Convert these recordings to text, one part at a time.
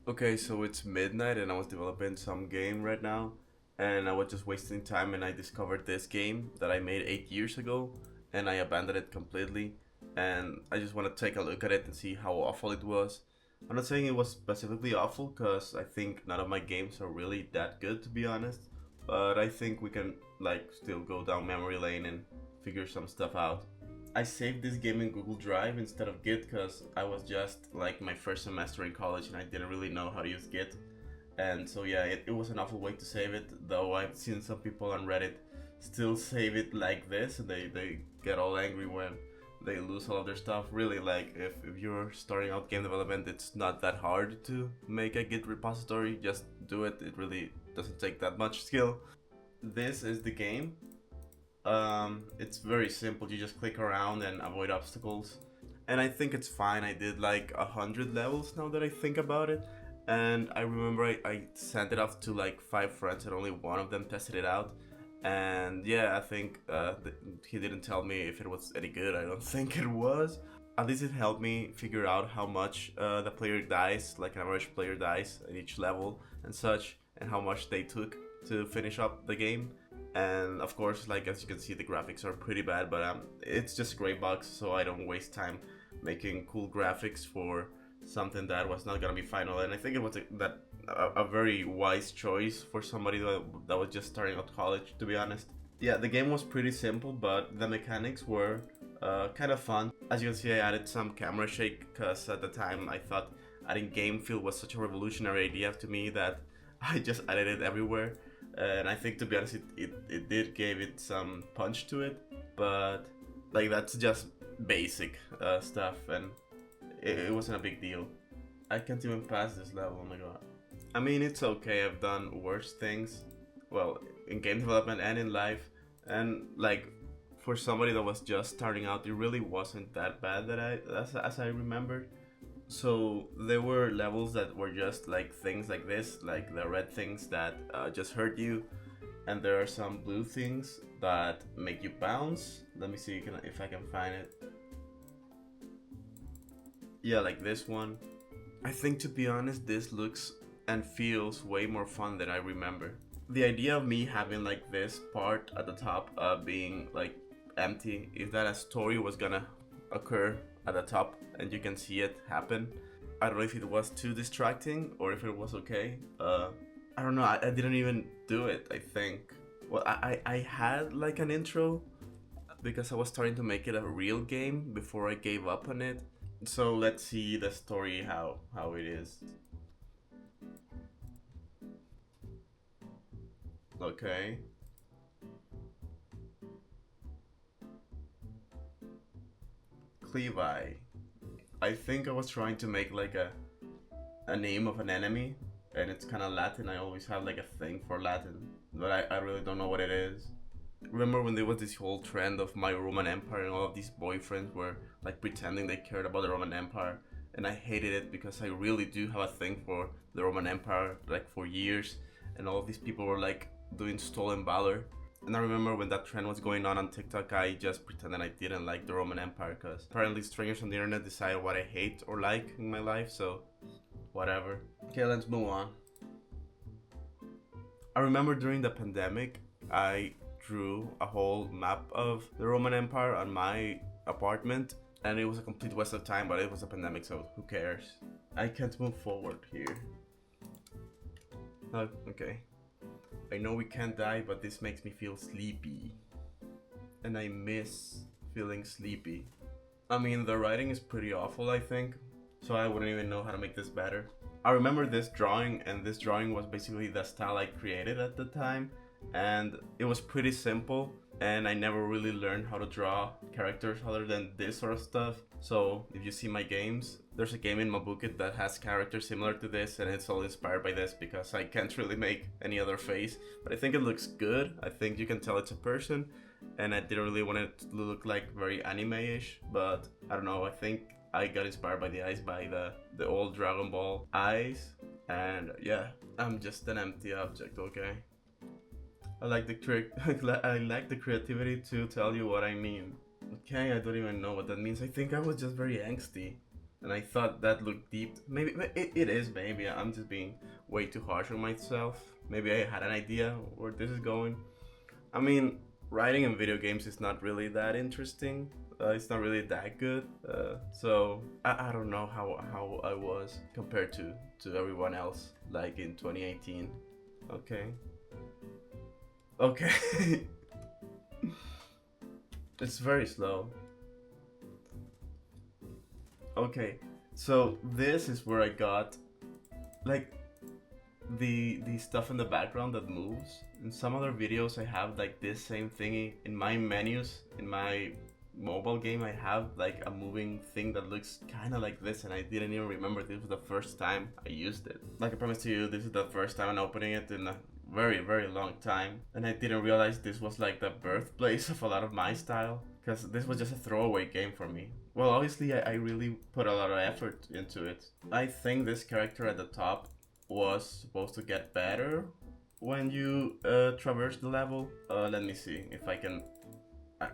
Okay, so it's midnight and I was developing some game right now, and I was just wasting time and I discovered this game that I made 8 years ago, and I abandoned it completely. And I just want to take a look at it and see how awful it was. I'm not saying it was specifically awful because I think none of my games are really that good, to be honest, but I think we can like still go down memory lane and figure some stuff out. I saved this game in Google Drive instead of Git because I was just like my first semester in college and I didn't really know how to use Git. And so yeah, it was an awful way to save it, though I've seen some people on Reddit still save it like this and they get all angry when they lose all of their stuff. Really, like if you're starting out game development, it's not that hard to make a Git repository. Just do it. It really doesn't take that much skill. This is the game. It's very simple. You just click around and avoid obstacles. And I think it's fine. I did like 100 levels now that I think about it. And I remember I sent it off to like 5 friends and only one of them tested it out. And yeah, I think he didn't tell me if it was any good. I don't think it was. At least it helped me figure out how much the player dies, like an average player dies at each level and such, and how much they took to finish up the game. And of course, like as you can see, the graphics are pretty bad, but it's just a gray box, so I don't waste time making cool graphics for something that was not gonna be final. And I think it was a very wise choice for somebody that was just starting out college, to be honest. Yeah, the game was pretty simple, but the mechanics were kind of fun. As you can see, I added some camera shake because at the time I thought adding game feel was such a revolutionary idea to me that I just added it everywhere. And I think, to be honest, it did give it some punch to it, but like that's just basic stuff, and it wasn't a big deal. I can't even pass this level. Oh my god. I mean, it's okay. I've done worse things, well, in game development and in life, and like for somebody that was just starting out, it really wasn't that bad that as I remembered. So there were levels that were just like things like this, like the red things that just hurt you, and there are some blue things that make you bounce. Let me see if I can find it. Yeah, like this one. I think, to be honest, this looks and feels way more fun than I remember. The idea of me having like this part at the top being like empty is that a story was gonna occur at the top and you can see it happen. I don't know if it was too distracting or if it was okay. I don't know. I didn't even do it. I think. Well, I had like an intro because I was starting to make it a real game before I gave up on it. So let's see the story how it is. Okay. Clevi. I think I was trying to make like a name of an enemy, and it's kind of Latin. I always have like a thing for Latin, but I really don't know what it is. Remember when there was this whole trend of my Roman Empire and all of these boyfriends were like pretending they cared about the Roman Empire, and I hated it because I really do have a thing for the Roman Empire like for years, and all of these people were like doing stolen valor. And I remember when that trend was going on TikTok, I just pretended I didn't like the Roman Empire because apparently strangers on the internet decide what I hate or like in my life, so whatever. Okay, let's move on. I remember during the pandemic, I drew a whole map of the Roman Empire on my apartment, and it was a complete waste of time, but it was a pandemic, so who cares? I can't move forward here. Oh, okay. I know we can't die, but this makes me feel sleepy. And I miss feeling sleepy. I mean, the writing is pretty awful, I think, so I wouldn't even know how to make this better. I remember this drawing, and this drawing was basically the style I created at the time, and it was pretty simple, and I never really learned how to draw characters other than this sort of stuff. So if you see my games, there's a game in MoBooKit that has characters similar to this, and it's all inspired by this because I can't really make any other face, but I think it looks good. I think you can tell it's a person, and I didn't really want it to look like very anime-ish, but I don't know, I think I got inspired by the eyes, by the old Dragon Ball eyes, and yeah, I'm just an empty object, okay? I like the I like the creativity to tell you what I mean. Okay, I don't even know what that means. I think I was just very angsty. and I thought that looked deep. Maybe it is. Maybe I'm just being way too harsh on myself. Maybe I had an idea where this is going. I mean, writing in video games is not really that interesting. It's not really that good. So I don't know how I was compared to everyone else, like in 2018. Okay. Okay. It's very slow. Okay. So this is where I got like the stuff in the background that moves. In some other videos I have like this same thingy in my menus. In my mobile game I have like a moving thing that looks kind of like this, and I didn't even remember this was the first time I used it. Like I promised to you, this is the first time I'm opening it in a very long time, and I didn't realize this was like the birthplace of a lot of my style, because this was just a throwaway game for me. Well, obviously I really put a lot of effort into it. I think this character at the top was supposed to get better when you traverse the level. Let me see if I can.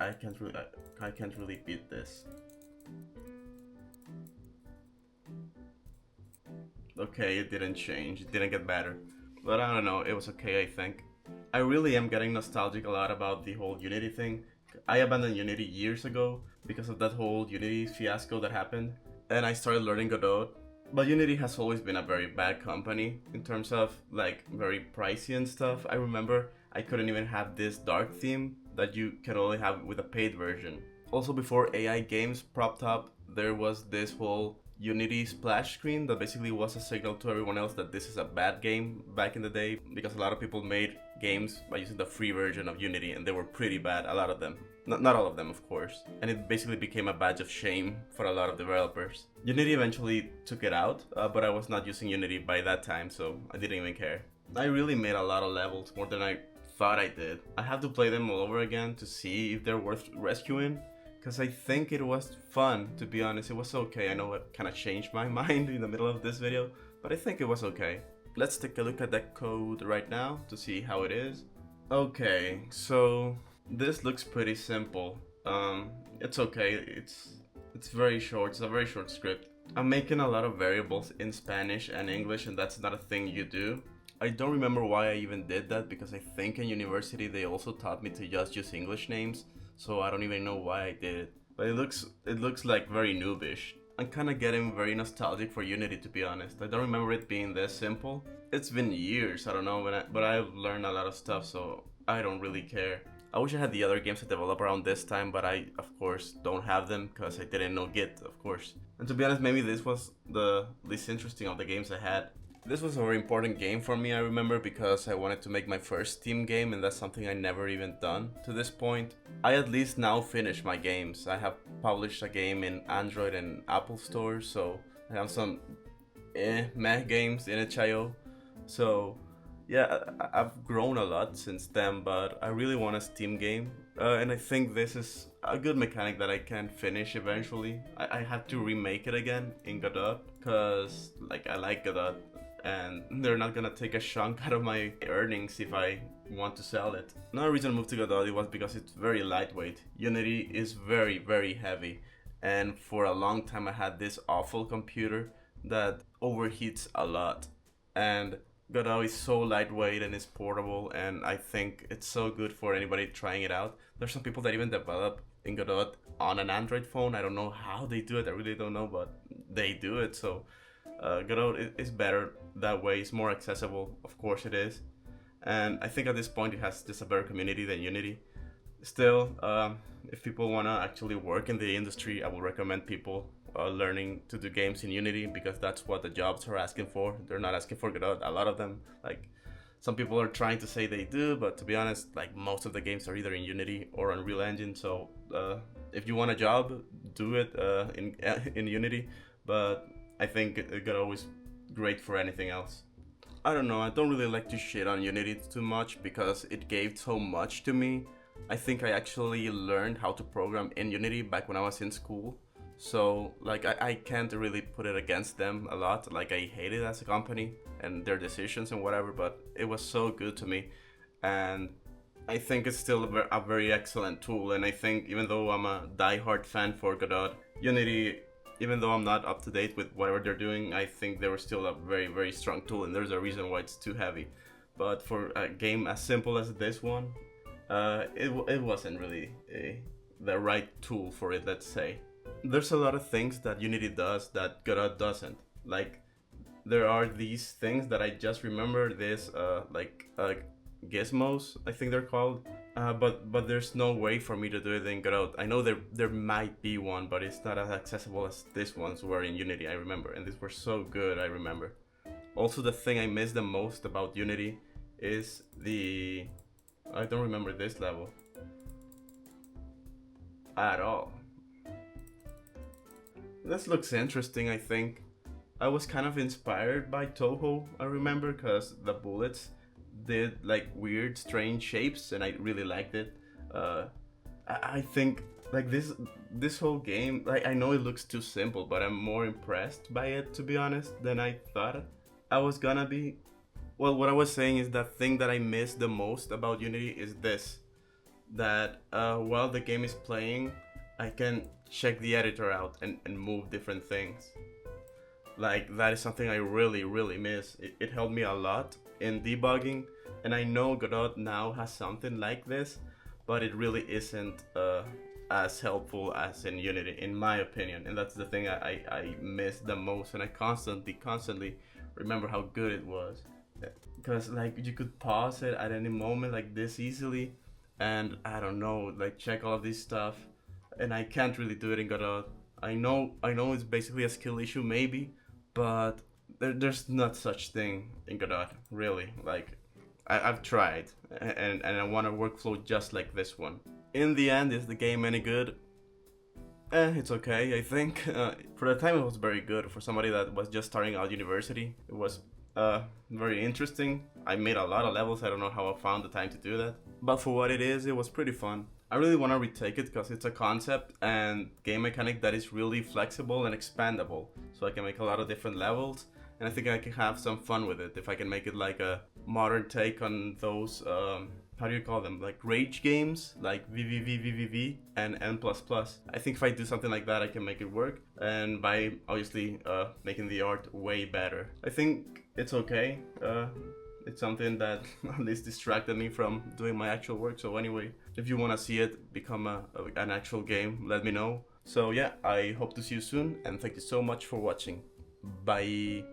I can't really beat this. Okay, it didn't change. It didn't get better, but I don't know. It was okay, I think. I really am getting nostalgic a lot about the whole Unity thing. I abandoned Unity years ago because of that whole Unity fiasco that happened, and I started learning Godot. But Unity has always been a very bad company in terms of like very pricey and stuff. I remember I couldn't even have this dark theme that you can only have with a paid version. Also, before AI games propped up, there was this whole Unity splash screen that basically was a signal to everyone else that this is a bad game back in the day, because a lot of people made games by using the free version of Unity and they were pretty bad, a lot of them. Not all of them, of course. And it basically became a badge of shame for a lot of developers. Unity eventually took it out, but I was not using Unity by that time, so I didn't even care. I really made a lot of levels, more than I thought I did. I have to play them all over again to see if they're worth rescuing, because I think it was fun, to be honest. It was okay. I know it kind of changed my mind in the middle of this video, but I think it was okay. Let's take a look at that code right now to see how it is. Okay, so this looks pretty simple. It's okay. It's very short. It's a very short script. I'm making a lot of variables in Spanish and English, and that's not a thing you do. I don't remember why I even did that, because I think in university they also taught me to just use English names, so I don't even know why I did it. But it looks like very noobish. I'm kind of getting very nostalgic for Unity, to be honest. I don't remember it being this simple. It's been years, I don't know, but I've learned a lot of stuff, so I don't really care. I wish I had the other games to develop around this time, but I, of course, don't have them because I didn't know Git, of course. And to be honest, maybe this was the least interesting of the games I had. This was a very important game for me, I remember, because I wanted to make my first Steam game, and that's something I never even done to this point. I at least now finish my games. I have published a game in Android and Apple stores, so I have some meh games in itch.io. So yeah, I've grown a lot since then, but I really want a Steam game. And I think this is a good mechanic that I can finish eventually. I have to remake it again in Godot, because like I like Godot, and they're not gonna take a chunk out of my earnings if I want to sell it. Another reason I moved to Godot was because it's very lightweight. Unity is very heavy, and for a long time I had this awful computer that overheats a lot, and Godot is so lightweight and it's portable, and I think it's so good for anybody trying it out. There's some people that even develop in Godot on an Android phone. I don't know how they do it, I really don't know, but they do it. So Godot is better that way. It's more accessible, of course it is, and I think at this point it has just a better community than Unity. Still, if people want to actually work in the industry, I would recommend people learning to do games in Unity, because that's what the jobs are asking for. They're not asking for Godot, a lot of them. Like, some people are trying to say they do, but to be honest, like, most of the games are either in Unity or Unreal Engine. So if you want a job, do it in Unity, but I think Godot is great for anything else. I don't know, I don't really like to shit on Unity too much because it gave so much to me. I think I actually learned how to program in Unity back when I was in school. So like I can't really put it against them a lot. Like, I hate it as a company and their decisions and whatever, but it was so good to me, and I think it's still a very excellent tool. And I think even though I'm a die-hard fan for Godot, Unity even though I'm not up to date with whatever they're doing, I think they were still a very, very strong tool, and there's a reason why it's too heavy. But for a game as simple as this one, it wasn't really the right tool for it, let's say. There's a lot of things that Unity does that Godot doesn't. Like, there are these things that I just remember, this, gizmos, I think they're called. But there's no way for me to do it in Godot. I know there might be one, but it's not as accessible as these ones were in Unity, I remember. And these were so good, I remember. Also, the thing I miss the most about Unity is the... I don't remember this level at all. This looks interesting, I think. I was kind of inspired by Toho, I remember, because the bullets did like weird, strange shapes, and I really liked it. I think like this whole game, like I know it looks too simple, but I'm more impressed by it, to be honest, than I thought I was gonna be. Well, what I was saying is that thing that I miss the most about Unity is this: that while the game is playing, I can check the editor out and move different things. Like, that is something I really, really miss. It helped me a lot in debugging, and I know Godot now has something like this, but it really isn't as helpful as in Unity, in my opinion. And that's the thing I miss the most, and I constantly remember how good it was. Because, like, you could pause it at any moment like this easily, and I don't know, like, check all of this stuff, and I can't really do it in Godot. I know it's basically a skill issue, maybe, but there's not such thing in Godot, really. Like, I've tried, and I want a workflow just like this one. In the end, is the game any good? It's okay, I think. For the time, it was very good. For somebody that was just starting out university, it was very interesting. I made a lot of levels. I don't know how I found the time to do that. But for what it is, it was pretty fun. I really want to retake it because it's a concept and game mechanic that is really flexible and expandable. So I can make a lot of different levels, and I think I can have some fun with it if I can make it like a modern take on those, how do you call them? Like rage games, like VVVVVV and N++. I think if I do something like that, I can make it work. And by obviously making the art way better. I think it's okay. It's something that at least distracted me from doing my actual work. So anyway, if you want to see it become an actual game, let me know. So yeah, I hope to see you soon, and thank you so much for watching. Bye.